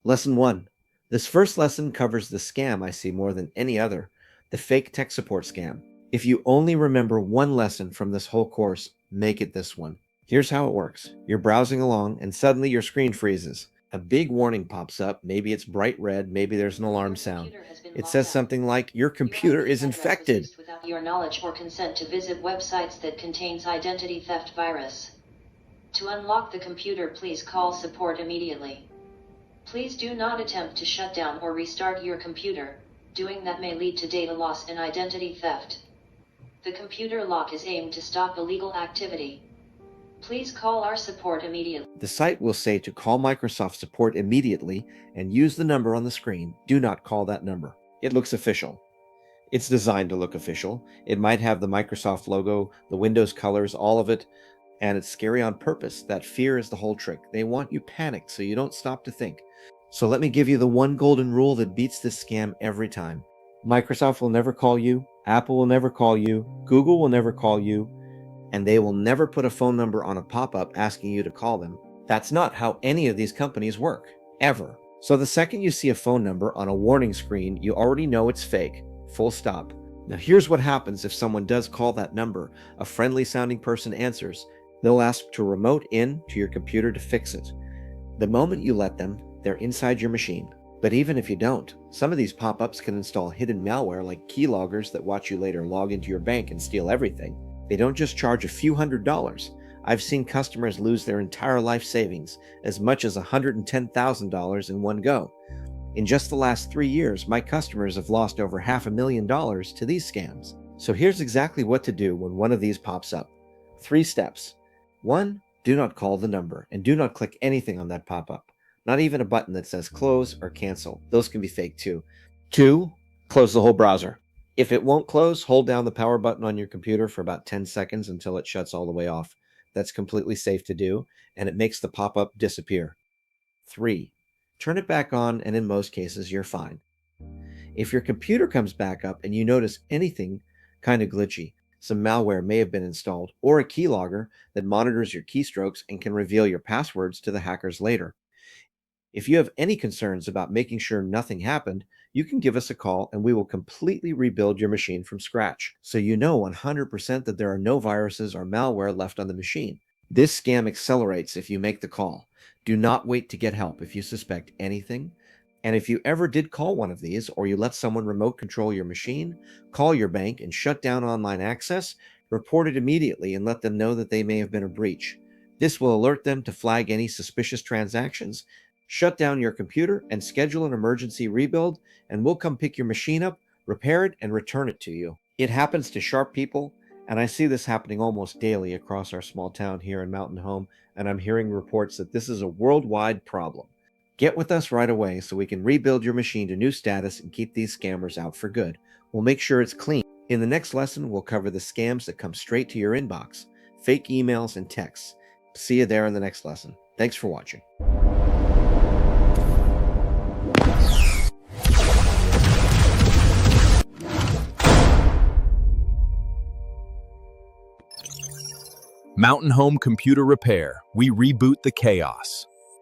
Lesson 1. This first lesson covers the scam I see more than any other, the fake tech support scam. If you only remember one lesson from this whole course, make it this one. Here's how it works. You're browsing along and suddenly your screen freezes. A big warning pops up. Maybe it's bright red, maybe there's an alarm sound. It says something like, your computer is infected. Without your knowledge or consent to visit websites that contains identity theft virus. To unlock the computer, please call support immediately. Please do not attempt to shut down or restart your computer. Doing that may lead to data loss and identity theft. The computer lock is aimed to stop illegal activity. Please call our support immediately. The site will say to call Microsoft support immediately and use the number on the screen. Do not call that number. It looks official. It's designed to look official. It might have the Microsoft logo, the Windows colors, all of it, and it's scary on purpose. That fear is the whole trick. They want you panicked so you don't stop to think. So let me give you the one golden rule that beats this scam every time. Microsoft will never call you, Apple will never call you, Google will never call you, and they will never put a phone number on a pop-up asking you to call them. That's not how any of these companies work, ever. So the second you see a phone number on a warning screen, you already know it's fake, full stop. Now here's what happens if someone does call that number. A friendly sounding person answers. They'll ask to remote in to your computer to fix it. The moment you let them, they're inside your machine. But even if you don't, some of these pop-ups can install hidden malware like keyloggers that watch you later log into your bank and steal everything. They don't just charge a few $100s. I've seen customers lose their entire life savings, as much as $110,000 in one go. In just the last 3 years, my customers have lost over $500,000 to these scams. So here's exactly what to do when one of these pops up. 3 steps. 1. Do not call the number, and do not click anything on that pop-up. Not even a button that says close or cancel. Those can be fake too. 2. Close the whole browser. If it won't close, hold down the power button on your computer for about 10 seconds until it shuts all the way off. That's completely safe to do, and it makes the pop-up disappear. 3. Turn it back on, and in most cases, you're fine. If your computer comes back up and you notice anything kind of glitchy, some malware may have been installed, or a keylogger that monitors your keystrokes and can reveal your passwords to the hackers later. If you have any concerns about making sure nothing happened, you can give us a call and we will completely rebuild your machine from scratch, so you know 100% that there are no viruses or malware left on the machine. This scam accelerates if you make the call. Do not wait to get help if you suspect anything. And if you ever did call one of these, or you let someone remote control your machine, call your bank and shut down online access, report it immediately and let them know that they may have been a breach. This will alert them to flag any suspicious transactions, shut down your computer, and schedule an emergency rebuild, and we'll come pick your machine up, repair it, and return it to you. It happens to sharp people, and I see this happening almost daily across our small town here in Mountain Home, and I'm hearing reports that this is a worldwide problem. Get with us right away so we can rebuild your machine to new status and keep these scammers out for good. We'll make sure it's clean. In the next lesson, we'll cover the scams that come straight to your inbox, fake emails and texts. See you there in the next lesson. Thanks for watching. Mountain Home Computer Repair. We reboot the chaos.